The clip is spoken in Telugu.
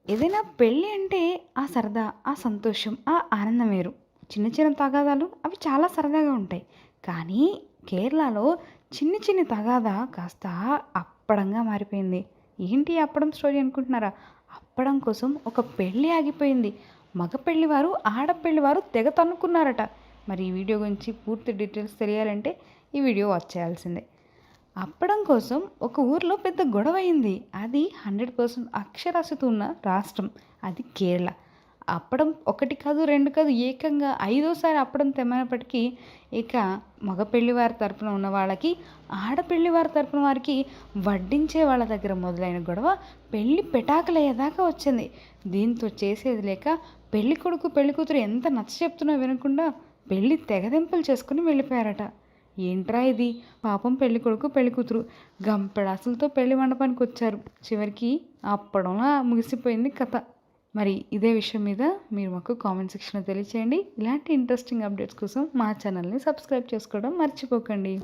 ఏదైనా పెళ్ళి అంటే ఆ సరదా, ఆ సంతోషం, ఆ ఆనందం వేరు. చిన్న చిన్న తగాదాలు అవి చాలా సరదాగా ఉంటాయి. కానీ కేరళలో చిన్ని చిన్ని తగాదా కాస్త అప్పడంగా మారిపోయింది. ఏంటి అప్పడం స్టోరీ అనుకుంటున్నారా? అప్పడం కోసం ఒక పెళ్ళి ఆగిపోయింది. మగ పెళ్ళివారు, ఆడపెళ్ళివారు తెగ తన్నుకున్నారట. మరి ఈ వీడియో గురించి పూర్తి డీటెయిల్స్ తెలియాలంటే ఈ వీడియో వాచ్ చేయాల్సిందే. అప్పడం కోసం ఒక ఊర్లో పెద్ద గొడవ అయింది. అది 100% అక్షరాస్యత ఉన్న రాష్ట్రం అది కేరళ. అప్పడం ఒకటి కాదు, రెండు కాదు, ఏకంగా ఐదోసారి అప్పడం తెమ్మనప్పటికీ ఇక మగ పెళ్లివారి తరపున ఉన్న వాళ్ళకి, ఆడపెళ్లివారి తరపున వారికి వడ్డించే వాళ్ళ దగ్గర మొదలైన గొడవ పెళ్లి పెటాకులయ్యేదాకా వచ్చింది. దీంతో చేసేది లేక పెళ్లి కొడుకు పెళ్లి కూతురు ఎంత నచ్చ చెప్తున్నా వినకుండా పెళ్లి తెగదెంపులు చేసుకుని వెళ్ళిపోయారట. ఏంట్రా ఇది, పాపం పెళ్లి కొడుకు పెళ్లి కూతురు గంపెడాసులతో పెళ్లి మండపానికి వచ్చారు. చివరికి అప్పడంలా ముగిసిపోయింది కథ. మరి ఇదే విషయం మీద మీరు మాకు కామెంట్ సెక్షన్లో తెలియచేయండి. ఇలాంటి ఇంట్రెస్టింగ్ అప్డేట్స్ కోసం మా ఛానల్ని సబ్స్క్రైబ్ చేసుకోవడం మర్చిపోకండి.